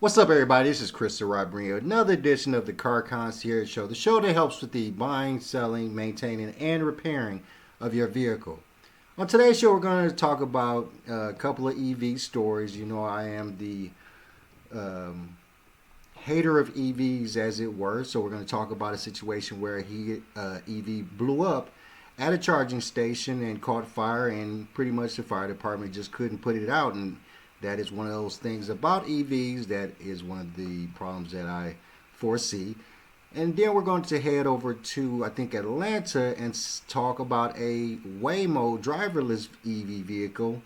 What's up, everybody? This is Chris Rod bringing you another edition of the Car Concierge Show, the show that helps with the buying, selling, maintaining, and repairing of your vehicle. On today's show, we're going to talk about a couple of EV stories. You know, I am the hater of EVs, as it were, so we're going to talk about a situation where EV blew up at a charging station and caught fire, and pretty much the fire department just couldn't put it out. And that is one of those things about EVs. That is one of the problems that I foresee. And then we're going to head over to, I think, Atlanta and talk about a Waymo driverless EV vehicle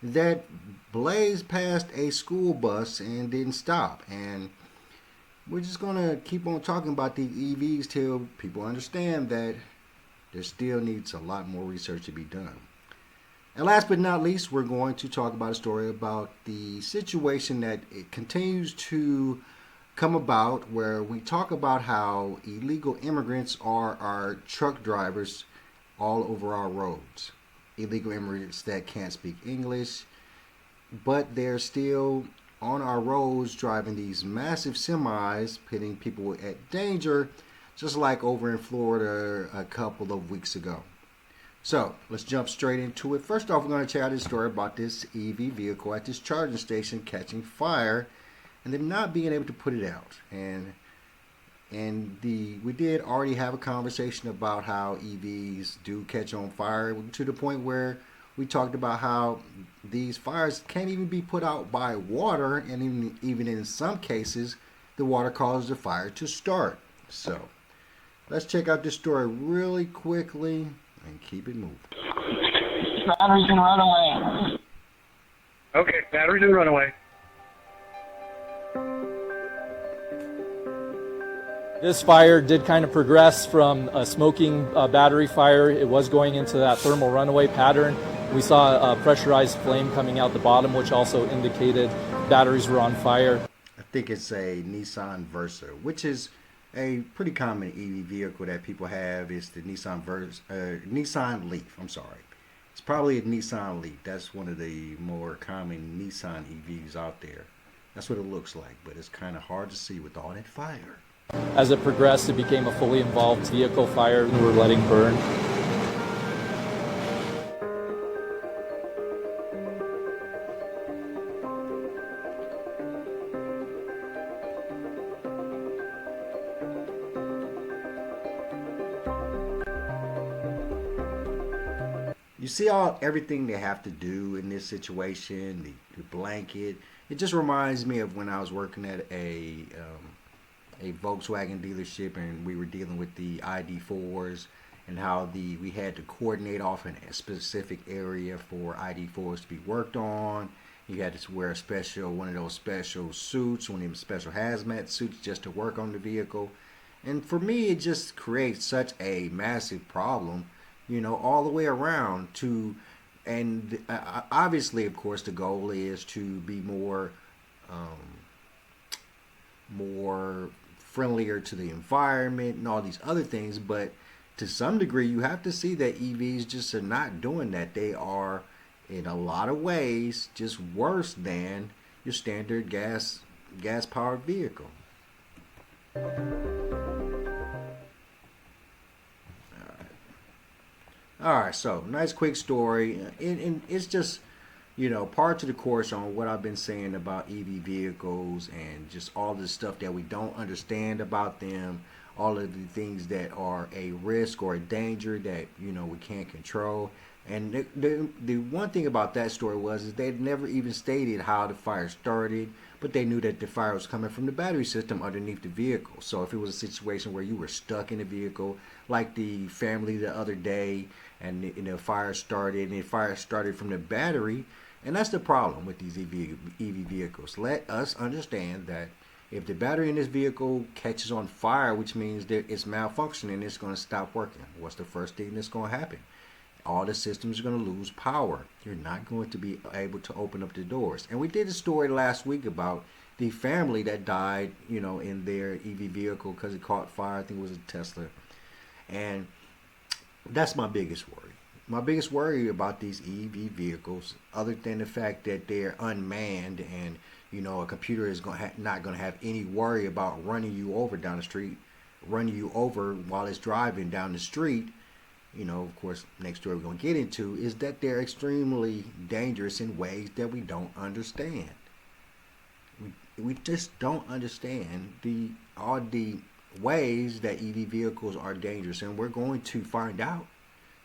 that blazed past a school bus and didn't stop. And we're just going to keep on talking about these EVs till people understand that there still needs a lot more research to be done. And last but not least, we're going to talk about a story about the situation that it continues to come about, where we talk about how illegal immigrants are our truck drivers all over our roads. Illegal immigrants that can't speak English, but they're still on our roads driving these massive semis, putting people at danger, just like over in Florida a couple of weeks ago. So let's jump straight into it. First off, we're going to check out this story about this EV vehicle at this charging station catching fire and them not being able to put it out. We did already have a conversation about how EVs do catch on fire, to the point where we talked about how these fires can't even be put out by water, and even in some cases, the water causes the fire to start. So let's check out this story really quickly and keep it moving. Batteries in runaway. Okay, batteries in runaway. This fire did kind of progress from a smoking battery fire. It was going into that thermal runaway pattern. We saw a pressurized flame coming out the bottom, which also indicated batteries were on fire. I think it's a Nissan Versa, which is a pretty common EV vehicle that people have. Is the Nissan Leaf. I'm sorry. It's probably a Nissan Leaf. That's one of the more common Nissan EVs out there. That's what it looks like, but it's kind of hard to see with all that fire. As it progressed, it became a fully involved vehicle fire we were letting burn. You see everything they have to do in this situation, the blanket. It just reminds me of when I was working at a Volkswagen dealership, and we were dealing with the ID4s, and how we had to coordinate off in a specific area for ID4s to be worked on. You had to wear one of those special suits, one of them special hazmat suits, just to work on the vehicle. And for me, it just creates such a massive problem, all the way around and obviously, of course, the goal is to be more friendlier to the environment and all these other things. But to some degree, you have to see that EVs just are not doing that. They are, in a lot of ways, just worse than your standard gas powered vehicle. All right, so nice quick story. And it's just, part of the course on what I've been saying about EV vehicles and just all the stuff that we don't understand about them, all of the things that are a risk or a danger that, we can't control. And the one thing about that story is they never even stated how the fire started, but they knew that the fire was coming from the battery system underneath the vehicle. So if it was a situation where you were stuck in the vehicle, like the family the other day, and the fire started, and the fire started from the battery, and that's the problem with these EV vehicles. Let us understand that if the battery in this vehicle catches on fire, which means that it's malfunctioning, it's going to stop working. What's the first thing that's going to happen? All the systems are going to lose power. You're not going to be able to open up the doors. And we did a story last week about the family that died, in their EV vehicle because it caught fire. I think it was a Tesla. And that's my biggest worry. My biggest worry about these EV vehicles, other than the fact that they're unmanned and a computer is not going to have any worry about running you over down the street, running you over while it's driving down the street. Of course, next story we're going to get into is that they're extremely dangerous in ways that we don't understand. We just don't understand all the ways that EV vehicles are dangerous, and we're going to find out,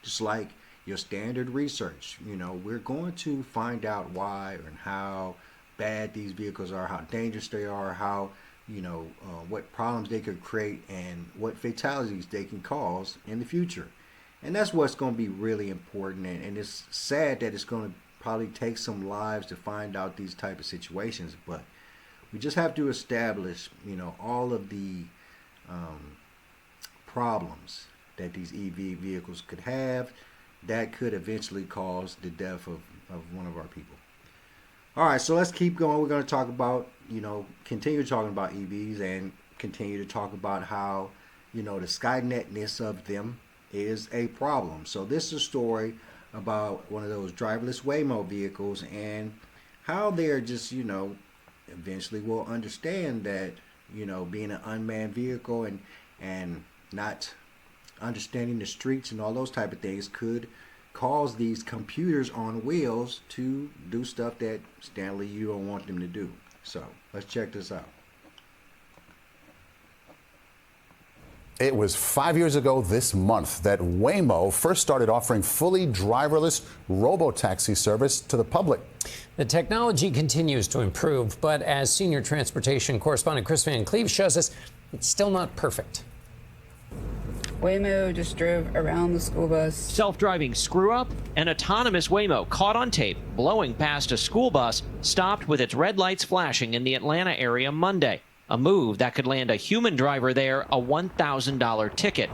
just like your standard research. We're going to find out why and how bad these vehicles are, how dangerous they are, how what problems they could create, and what fatalities they can cause in the future. And that's what's going to be really important. And it's sad that it's going to probably take some lives to find out these type of situations, but we just have to establish all of the problems that these EV vehicles could have that could eventually cause the death of one of our people. All right, so let's keep going. We're going to talk about, continue talking about EVs and continue to talk about how, the Skynetness of them is a problem. So this is a story about one of those driverless Waymo vehicles and how they're just, eventually will understand that, being an unmanned vehicle and not understanding the streets and all those type of things could cause these computers on wheels to do stuff that Stanley, you don't want them to do. So let's check this out. It was 5 years ago this month that Waymo first started offering fully driverless robo-taxi service to the public. The technology continues to improve, but as senior transportation correspondent Chris Van Cleve shows us, it's still not perfect. Waymo just drove around the school bus. Self-driving screw-up, an autonomous Waymo caught on tape blowing past a school bus stopped with its red lights flashing in the Atlanta area Monday. A move that could land a human driver there a $1,000 ticket.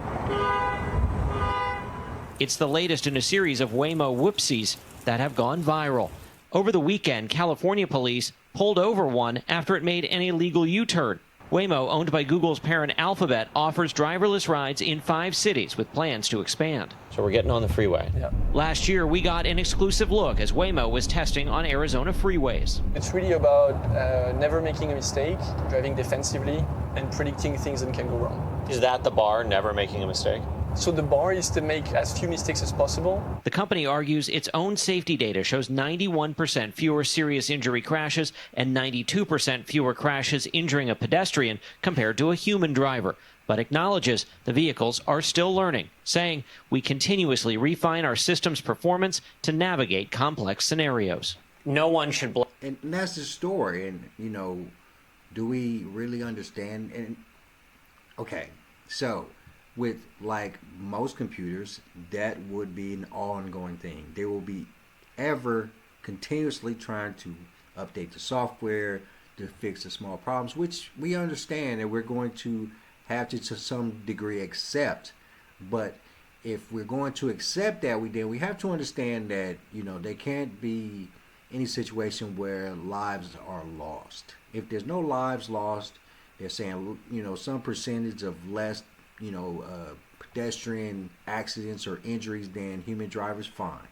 It's the latest in a series of Waymo whoopsies that have gone viral. Over the weekend, California police pulled over one after it made an illegal U-turn. Waymo, owned by Google's parent Alphabet, offers driverless rides in 5 cities with plans to expand. So we're getting on the freeway. Yeah. Last year, we got an exclusive look as Waymo was testing on Arizona freeways. It's really about never making a mistake, driving defensively, and predicting things that can go wrong. Is that the bar, never making a mistake? So the bar is to make as few mistakes as possible. The company argues its own safety data shows 91% fewer serious injury crashes and 92% fewer crashes injuring a pedestrian compared to a human driver, but acknowledges the vehicles are still learning, saying we continuously refine our system's performance to navigate complex scenarios. No one should blame. And that's the story. And, do we really understand? And okay, so with like most computers, that would be an ongoing thing. They will be ever continuously trying to update the software to fix the small problems, which we understand that we're going to have to some degree accept. But if we're going to accept that, then we have to understand that there can't be any situation where lives are lost. If there's no lives lost, they're saying some percentage of less pedestrian accidents or injuries than human drivers, fine.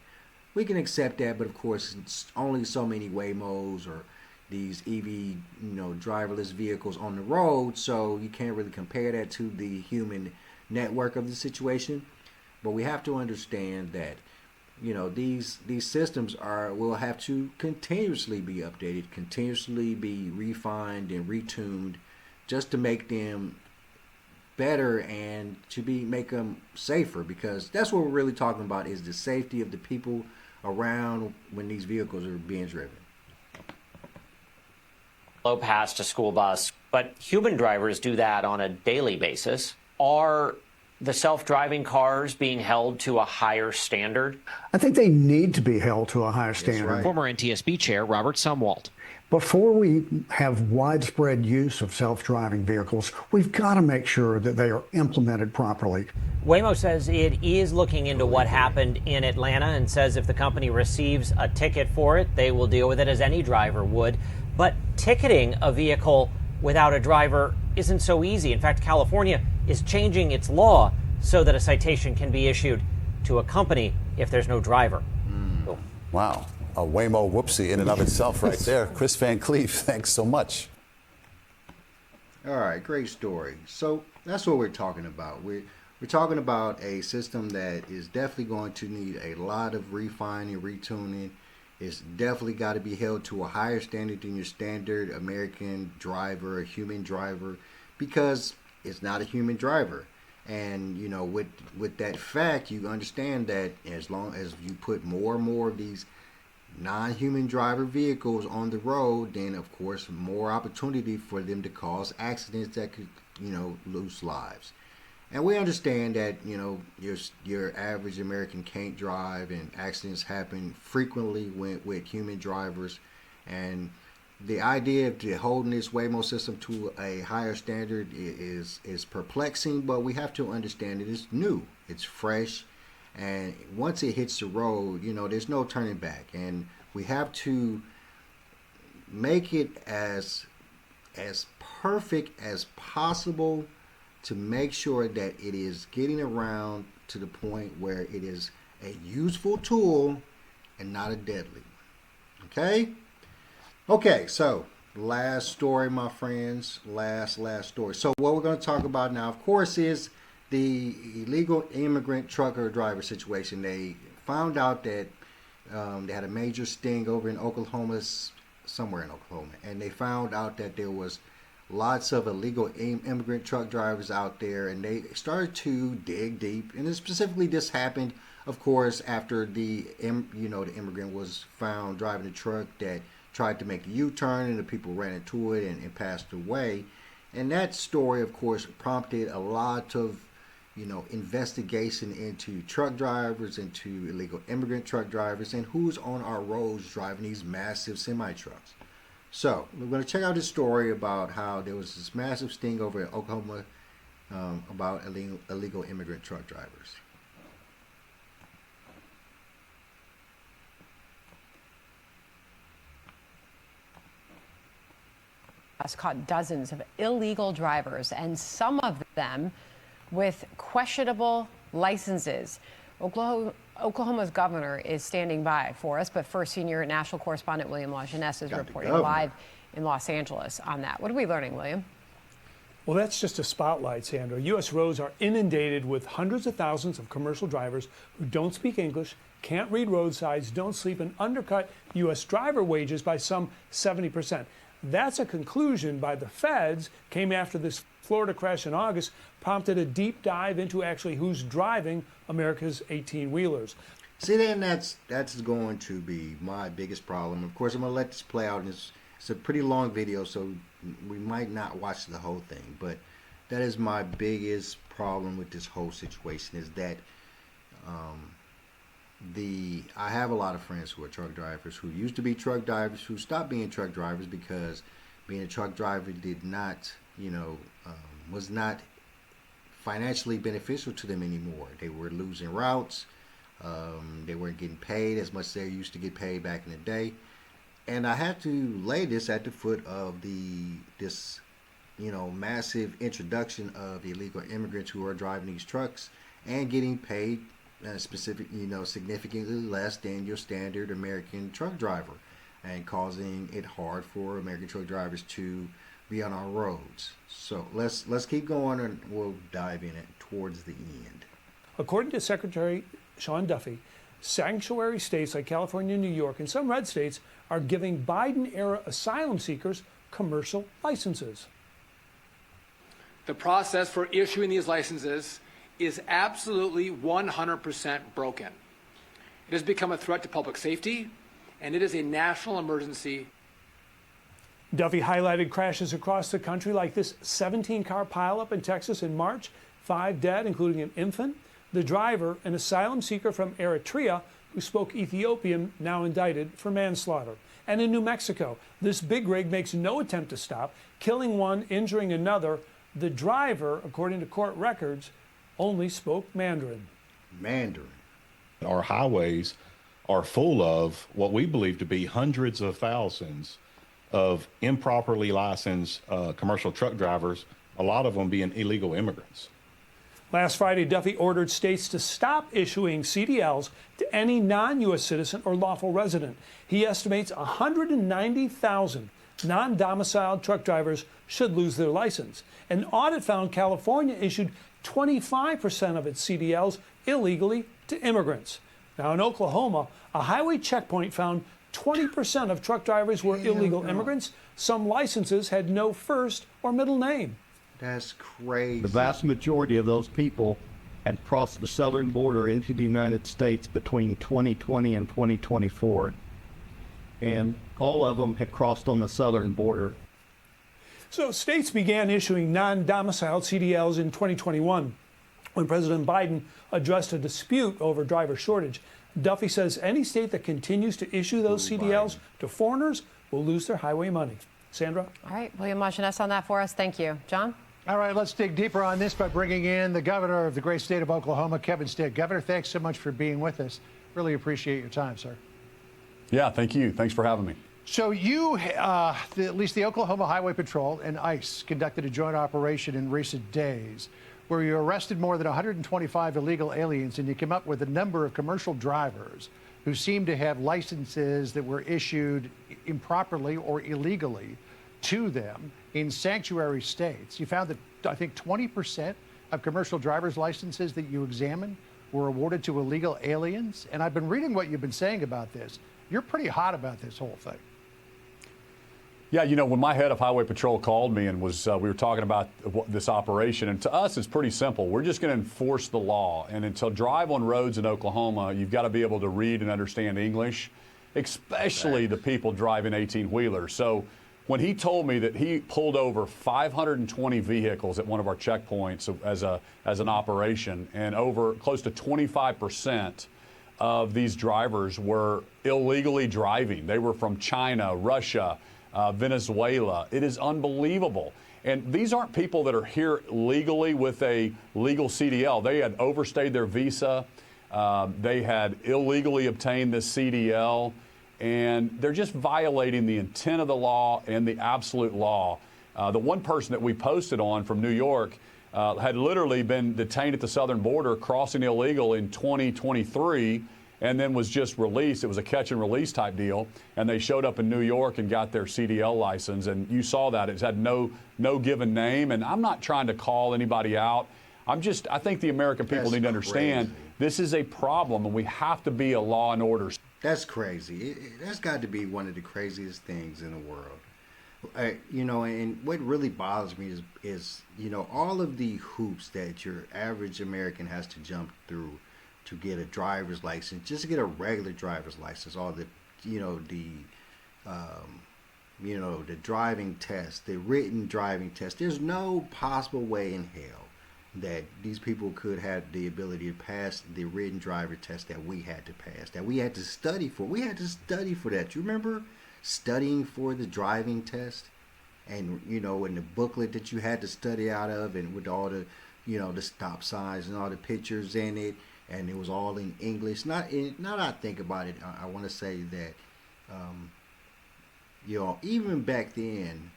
We can accept that, but of course it's only so many Waymos or these EV, driverless vehicles on the road, so you can't really compare that to the human network of the situation. But we have to understand that, these systems will have to continuously be updated, continuously be refined and retuned just to make them better and to make them safer, because that's what we're really talking about, is the safety of the people around when these vehicles are being driven. Blow past a school bus, but human drivers do that on a daily basis. Are the self-driving cars being held to a higher standard? I think they need to be held to a higher standard. Right. Former NTSB Chair Robert Sumwalt. Before we have widespread use of self-driving vehicles, we've got to make sure that they are implemented properly. Waymo says it is looking into what happened in Atlanta and says if the company receives a ticket for it, they will deal with it as any driver would. But ticketing a vehicle without a driver isn't so easy. In fact, California is changing its law so that a citation can be issued to a company if there's no driver. Wow. A Waymo whoopsie in and of itself right there. Chris Van Cleef, thanks so much. All right, great story. So that's what we're talking about. We're talking about a system that is definitely going to need a lot of refining, retuning. It's definitely got to be held to a higher standard than your standard American driver, a human driver, because it's not a human driver. And you know, with that fact, you understand that as long as you put more and more of these non-human driver vehicles on the road, then of course more opportunity for them to cause accidents that could, you know, lose lives. And we understand that, you know, your average American can't drive, and accidents happen frequently with human drivers. And the idea of holding this Waymo system to a higher standard is perplexing, but we have to understand it is new, it's fresh, and once it hits the road, you know, there's no turning back. And we have to make it as perfect as possible to make sure that it is getting around to the point where it is a useful tool and not a deadly one. Okay, so last story, my friends, last story. So what we're going to talk about now, of course, is the illegal immigrant trucker driver situation. They found out that they had a major sting over in Oklahoma, somewhere in Oklahoma, and they found out that there was lots of illegal immigrant truck drivers out there, and they started to dig deep. And specifically, this happened, of course, after the immigrant was found driving a truck that tried to make a U-turn, and the people ran into it and passed away. And that story, of course, prompted a lot of, you know, investigation into truck drivers, into illegal immigrant truck drivers, and who's on our roads driving these massive semi-trucks. So we're going to check out this story about how there was this massive sting over in Oklahoma about illegal immigrant truck drivers. Has caught dozens of illegal drivers, and some of them with questionable licenses. Oklahoma's governor is standing by for us, but first, senior national correspondent William Lajeunesse is reporting live in Los Angeles on that. What are we learning, William? Well, that's just a spotlight, Sandra. U.S. roads are inundated with hundreds of thousands of commercial drivers who don't speak English, can't read road signs, don't sleep, and undercut U.S. driver wages by some 70%. That's a conclusion by the feds, came after this Florida crash in August, prompted a deep dive into actually who's driving America's 18-wheelers. See, then that's going to be my biggest problem. Of course, I'm going to let this play out. It's a pretty long video, so we might not watch the whole thing. But that is my biggest problem with this whole situation, is that I have a lot of friends who are truck drivers, who used to be truck drivers, who stopped being truck drivers because being a truck driver did not, was not financially beneficial to them anymore. They were losing routes. They weren't getting paid as much as they used to get paid back in the day. And I had to lay this at the foot of this massive introduction of illegal immigrants who are driving these trucks and getting paid significantly less than your standard American truck driver, and causing it hard for American truck drivers to be on our roads. So let's keep going, and we'll dive in it towards the end. According to Secretary Sean Duffy, sanctuary states like California and New York and some red states are giving Biden-era asylum seekers commercial licenses. The process for issuing these licenses is absolutely 100% broken. It has become a threat to public safety, and it is a national emergency. Duffy highlighted crashes across the country, like this 17-car pileup in Texas in March, 5 dead, including an infant. The driver, an asylum seeker from Eritrea who spoke Ethiopian, now indicted for manslaughter. And in New Mexico, this big rig makes no attempt to stop, killing one, injuring another. The driver, according to court records, only spoke Mandarin. Our highways are full of what we believe to be hundreds of thousands of improperly licensed commercial truck drivers, a lot of them being illegal immigrants. Last Friday, Duffy ordered states to stop issuing CDLs to any non-U.S. citizen or lawful resident. He estimates 190,000 non-domiciled truck drivers should lose their license. An audit found California issued 25% of its CDLs illegally to immigrants. Now in Oklahoma, a highway checkpoint found 20% of truck drivers were illegal immigrants. Some licenses had no first or middle name. That's crazy. The vast majority of those people had crossed the southern border into the United States between 2020 and 2024. And all of them had crossed on the southern border. So states began issuing non-domiciled CDLs in 2021 when President Biden addressed a dispute over driver shortage. Duffy says any state that continues to issue those CDLs to foreigners will lose their highway money. Sandra? All right, William Marchioness on that for us. Thank you. John? All right, let's dig deeper on this by bringing in the governor of the great state of Oklahoma, Kevin Stitt. Governor, thanks so much for being with us. Really appreciate your time, sir. Yeah, thank you. Thanks for having me. So you, at least the Oklahoma Highway Patrol and ICE conducted a joint operation in recent days where you arrested more than 125 illegal aliens, and you came up with a number of commercial drivers who seemed to have licenses that were issued improperly or illegally to them in sanctuary states. You found that, I think, 20% of commercial driver's licenses that you examined were awarded to illegal aliens. And I've been reading what you've been saying about this. You're pretty hot about this whole thing. Yeah, you know, when my head of Highway Patrol called me and was we were talking about this operation, and to us it's pretty simple. We're just going to enforce the law. And until drive on roads in Oklahoma, you've got to be able to read and understand English, especially the people driving 18-wheelers. So when he told me that he pulled over 520 vehicles at one of our checkpoints as an operation, and over close to 25% of these drivers were illegally driving. They were from China, Russia, Venezuela. It is unbelievable. And these aren't people that are here legally with a legal CDL. They had overstayed their visa. They had illegally obtained this CDL. And they're just violating the intent of the law and the absolute law. The one person that we posted on from New York had literally been detained at the southern border, crossing illegal in 2023, and then was just released. It was a catch and release type deal. And they showed up in New York and got their CDL license. And you saw that. It's had no given name. And I'm not trying to call anybody out. I think the American people need to understand this is a problem, and we have to be a law and order. That's crazy. That's got to be one of the craziest things in the world. You know, and what really bothers me is, you know, all of the hoops that your average American has to jump through to get a driver's license, just to get a regular driver's license, all the, the driving test, the written driving test. There's no possible way in hell that these people could have the ability to pass the written driver test that we had to pass, that we had to study for. We had to study for that. You remember studying for the driving test? And, you know, in the booklet that you had to study out of, and with all the, you know, the stop signs and all the pictures in it, and it was all in English. Now that I think about it, I want to say that, you know, even back then,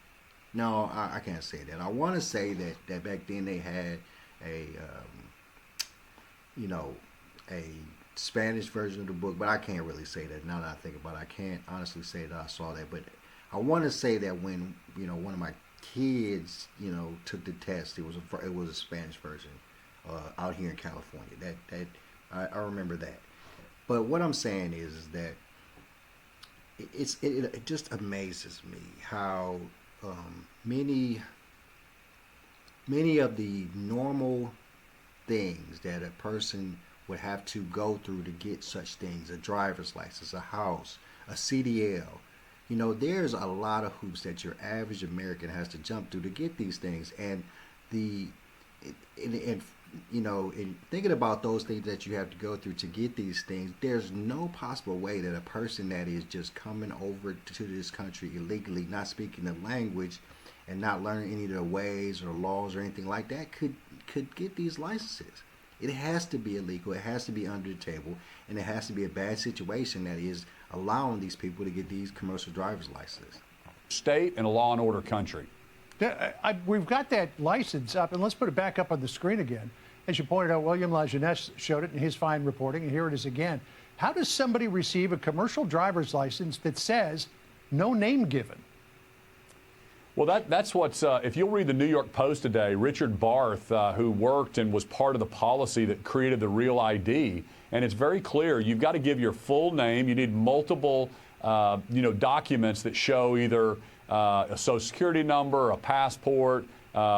no, I can't say that. I want to say that back then they had a Spanish version of the book, but I can't really say that now that I think about it. I can't honestly say that I saw that, but I want to say that when, you know, one of my kids, you know, took the test, it was a Spanish version out here in California. That I remember that. But what I'm saying is that it just amazes me how many of the normal things that a person would have to go through to get such things, a driver's license, a house, a CDL, you know, there's a lot of hoops that your average American has to jump through to get these things. And you know, in thinking about those things that you have to go through to get these things, there's no possible way that a person that is just coming over to this country illegally, not speaking the language and not learning any of the ways or laws or anything like that could get these licenses. It has to be illegal. It has to be under the table, and it has to be a bad situation that is allowing these people to get these commercial driver's licenses. State and a law and order country. We've got that license up, and let's put it back up on the screen again. As you pointed out, William Lajeunesse showed it in his fine reporting, and here it is again. How does somebody receive a commercial driver's license that says no name given? Well, that's what's, if you'll read the New York Post today, Richard Barth, who worked and was part of the policy that created the Real ID, and it's very clear, you've got to give your full name. You need multiple, documents that show either a Social Security number, a passport,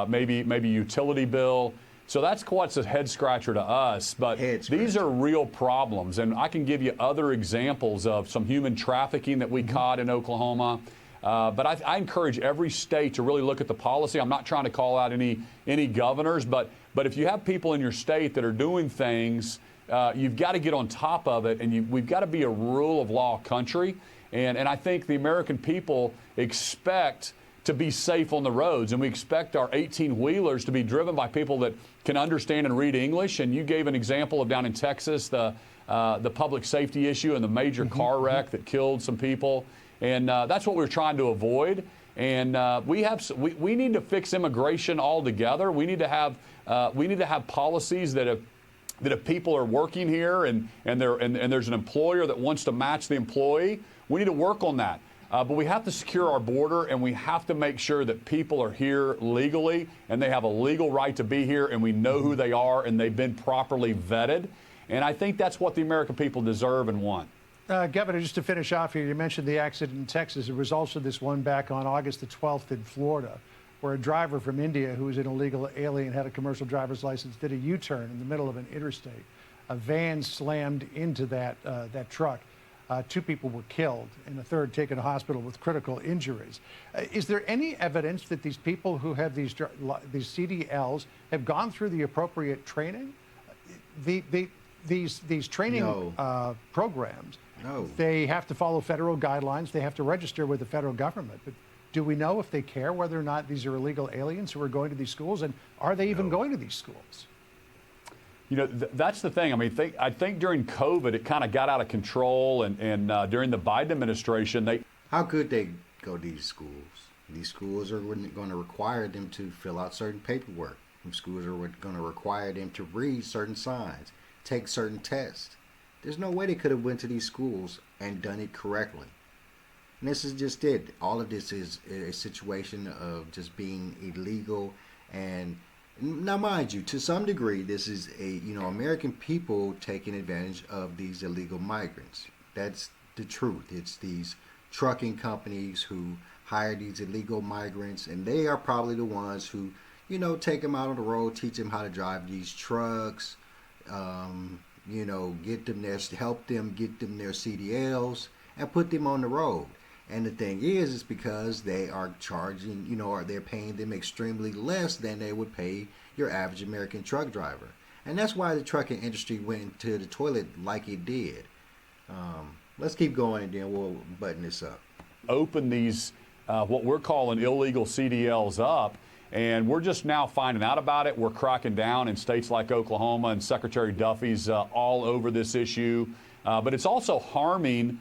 maybe a utility bill. So that's what's a head scratcher to us, but these are real problems. And I can give you other examples of some human trafficking that we caught in Oklahoma. But I encourage every state to really look at the policy. I'm not trying to call out any governors, but if you have people in your state that are doing things, you've got to get on top of it, and we've got to be a rule of law country. And I think the American people expect to be safe on the roads, and we expect our 18-wheelers to be driven by people that can understand and read English. And you gave an example of down in Texas, the public safety issue and the major car wreck that killed some people. And that's what we're trying to avoid. And we need to fix immigration altogether. We need to have policies that if people are working here and there's an employer that wants to match the employee, we need to work on that. But we have to secure our border, and we have to make sure that people are here legally and they have a legal right to be here, and we know who they are and they've been properly vetted. And I think that's what the American people deserve and want. Governor, just to finish off here, you mentioned the accident in Texas. There was also this one back on August the 12th in Florida, where a driver from India who was an illegal alien, had a commercial driver's license, did a U-turn in the middle of an interstate. A van slammed into that truck. 2 people were killed and a third taken to hospital with critical injuries. Is there any evidence that these people who have these CDLs have gone through the appropriate training? These training programs, they have to follow federal guidelines. They have to register with the federal government. But do we know if they care whether or not these are illegal aliens who are going to these schools, and are they even going to these schools? You know, that's the thing. I mean, I think during COVID, it kind of got out of control, and during the Biden administration, How could they go to these schools? These schools are going to require them to fill out certain paperwork. Some schools are going to require them to read certain signs, take certain tests. There's no way they could have went to these schools and done it correctly. And this is just it. All of this is a situation of just being illegal. And now, mind you, to some degree, this is American people taking advantage of these illegal migrants. That's the truth. It's these trucking companies who hire these illegal migrants, and they are probably the ones who, take them out on the road, teach them how to drive these trucks, help them get them their CDLs and put them on the road. And the thing is because they are charging, or they're paying them extremely less than they would pay your average American truck driver. And that's why the trucking industry went into the toilet like it did. Let's keep going, and then we'll button this up. Open these, what we're calling illegal CDLs up, and we're just now finding out about it. We're cracking down in states like Oklahoma, and Secretary Duffy's all over this issue. But it's also harming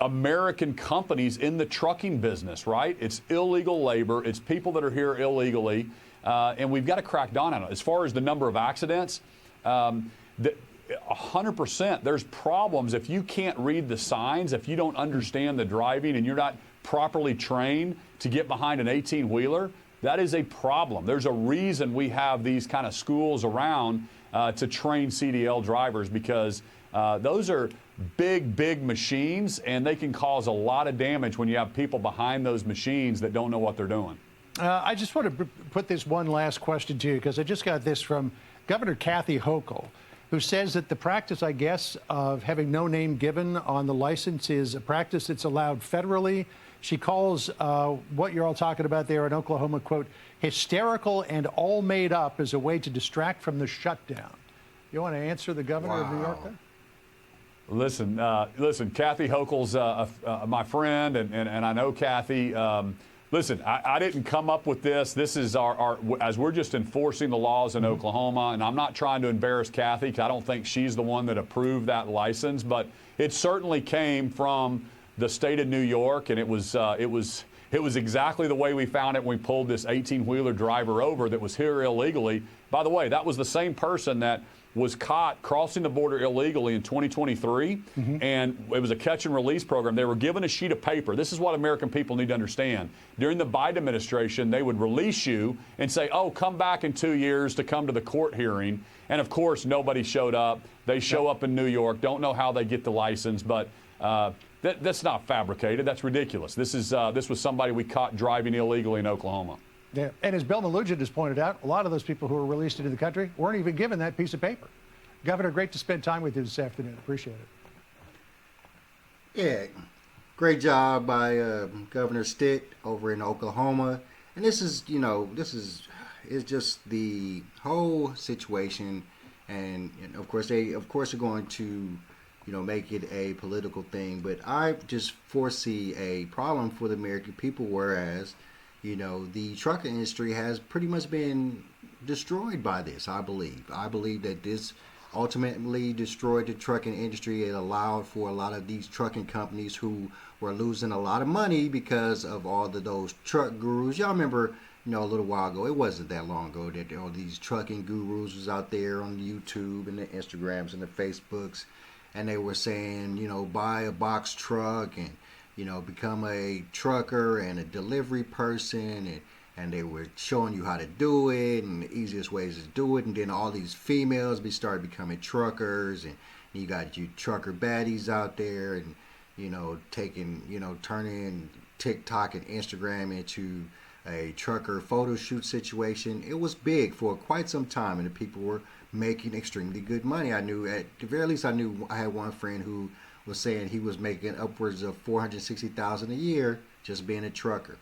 American companies in the trucking business, right? It's illegal labor. It's people that are here illegally, and we've got to crack down on it. As far as the number of accidents, 100%, there's problems if you can't read the signs, if you don't understand the driving, and you're not properly trained to get behind an 18-wheeler. That is a problem. There's a reason we have these kind of schools around to train CDL drivers, because those are big machines, and they can cause a lot of damage when you have people behind those machines that don't know what they're doing. I just want to put this one last question to you, because I just got this from Governor Kathy Hochul, who says that the practice, I guess, of having no name given on the license is a practice that's allowed federally. She calls what you're all talking about there in Oklahoma, quote, hysterical and all made up as a way to distract from the shutdown. You want to answer the governor of New York then? Listen, Kathy Hochul's my friend, and I know Kathy. Listen, I didn't come up with this. This is our as we're just enforcing the laws in Oklahoma, and I'm not trying to embarrass Kathy, because I don't think she's the one that approved that license, but it certainly came from the state of New York, and it was It was exactly the way we found it when we pulled this 18-wheeler driver over that was here illegally. By the way, that was the same person that was caught crossing the border illegally in 2023, and it was a catch and release program. They were given a sheet of paper. This is what American people need to understand. During the Biden administration, they would release you and say, oh, come back in 2 years to come to the court hearing. And of course, nobody showed up. They show up in New York, don't know how they get the license, but that's not fabricated. That's ridiculous. This was somebody we caught driving illegally in Oklahoma. Yeah, and as Bill Malugin has pointed out, a lot of those people who were released into the country weren't even given that piece of paper. Governor, great to spend time with you this afternoon. Appreciate it. Yeah, great job by Governor Stitt over in Oklahoma. And this is just the whole situation. And of course, are going to, make it a political thing. But I just foresee a problem for the American people, whereas the trucking industry has pretty much been destroyed by this, I believe. I believe that this ultimately destroyed the trucking industry. It allowed for a lot of these trucking companies who were losing a lot of money because of all of those truck gurus. Y'all remember, a little while ago, it wasn't that long ago, that all these trucking gurus was out there on YouTube and the Instagrams and the Facebooks, and they were saying, buy a box truck and become a trucker and a delivery person, and they were showing you how to do it and the easiest ways to do it. And then all these females started becoming truckers, and you got you trucker baddies out there, and turning TikTok and Instagram into a trucker photo shoot situation. It was big for quite some time, and the people were making extremely good money. At the very least, I had one friend who was saying he was making upwards of $460,000 a year just being a trucker.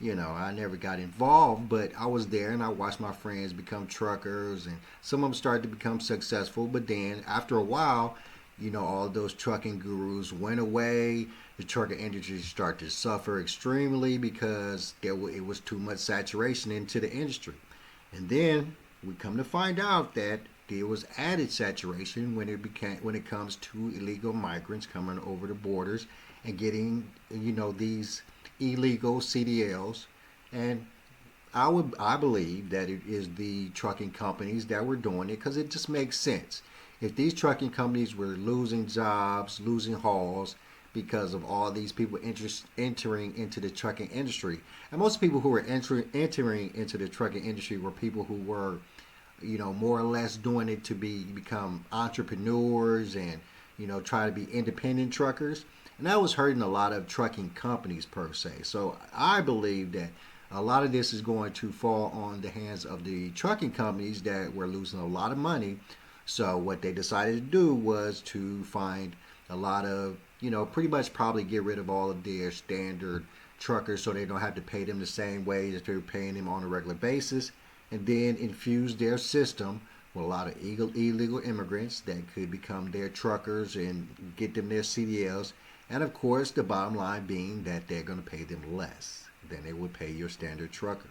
I never got involved, but I was there and I watched my friends become truckers, and some of them started to become successful. But then after a while, all those trucking gurus went away. The trucking industry started to suffer extremely because it was too much saturation into the industry. And then we come to find out that there was added saturation when it comes to illegal migrants coming over the borders and getting these illegal CDLs. And I believe that it is the trucking companies that were doing it, because it just makes sense. If these trucking companies were losing jobs, losing hauls because of all these people entering into the trucking industry, and most people who were entering into the trucking industry were people who were more or less doing it to become entrepreneurs and, try to be independent truckers. And that was hurting a lot of trucking companies per se. So I believe that a lot of this is going to fall on the hands of the trucking companies that were losing a lot of money. So what they decided to do was to find a lot of, pretty much probably get rid of all of their standard truckers so they don't have to pay them the same way that they're paying them on a regular basis, and then infuse their system with a lot of illegal immigrants that could become their truckers and get them their CDLs. And of course, the bottom line being that they're going to pay them less than they would pay your standard trucker.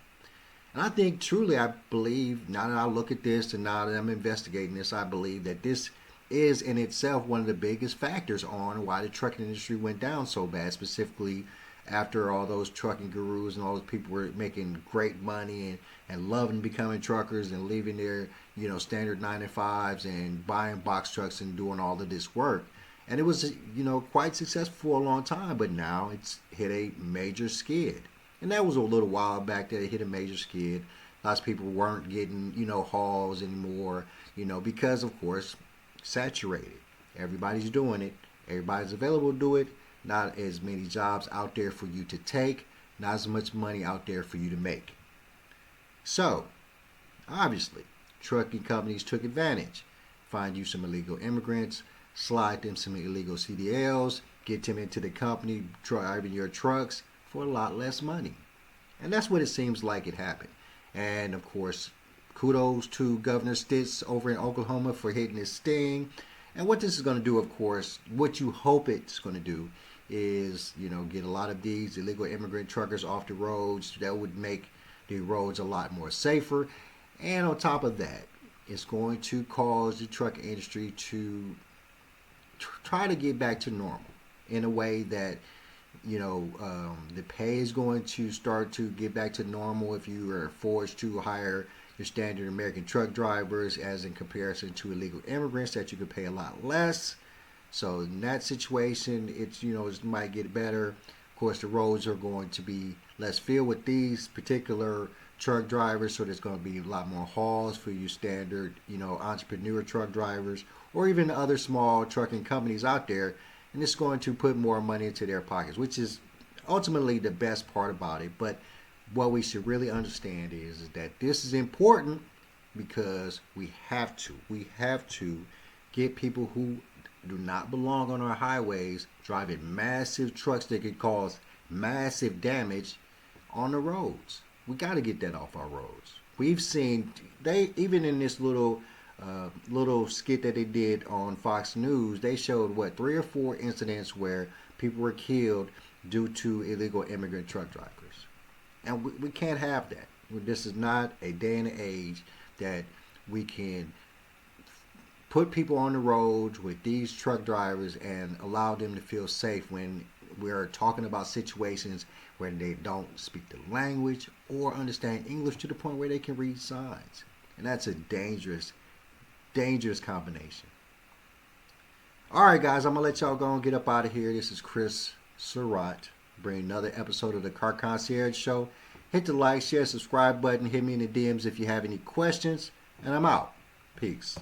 And I think truly, I believe, now that I look at this and now that I'm investigating this, I believe that this is in itself one of the biggest factors on why the trucking industry went down so bad, specifically after all those trucking gurus and all those people were making great money and loving becoming truckers and leaving their standard 9-to-5s and buying box trucks and doing all of this work. And it was quite successful for a long time, but now it's hit a major skid. And that was a little while back that it hit a major skid. Lots of people weren't getting hauls anymore, because of course saturated. Everybody's doing it. Everybody's available to do it. Not as many jobs out there for you to take. Not as much money out there for you to make. So, obviously, trucking companies took advantage. Find you some illegal immigrants, slide them some illegal CDLs, get them into the company driving your trucks for a lot less money. And that's what it seems like it happened. And of course, kudos to Governor Stitt over in Oklahoma for hitting his sting. And what this is going to do, of course, what you hope it's going to do is, get a lot of these illegal immigrant truckers off the roads. That would make the roads a lot more safer. And on top of that, it's going to cause the truck industry to try to get back to normal in a way that, The pay is going to start to get back to normal if you are forced to hire your standard American truck drivers, as in comparison to illegal immigrants that you could pay a lot less. So in that situation, it might get better. Of course, the roads are going to be less filled with these particular truck drivers, so there's going to be a lot more hauls for your standard, entrepreneur truck drivers, or even other small trucking companies out there. And it's going to put more money into their pockets, which is ultimately the best part about it. But what we should really understand is that this is important because we have to get people who do not belong on our highways driving massive trucks that could cause massive damage on the roads. We got to get that off our roads. We've seen, even in this little skit that they did on Fox News, they showed 3 or 4 incidents where people were killed due to illegal immigrant truck drivers. And we can't have that. This is not a day and age that we can put people on the roads with these truck drivers and allow them to feel safe when we're talking about situations where they don't speak the language or understand English to the point where they can read signs. And that's a dangerous combination. All right, guys, I'm going to let y'all go and get up out of here. This is Chris Surratt, bringing another episode of the Car Concierge Show. Hit the like, share, subscribe button. Hit me in the DMs if you have any questions. And I'm out. Peace.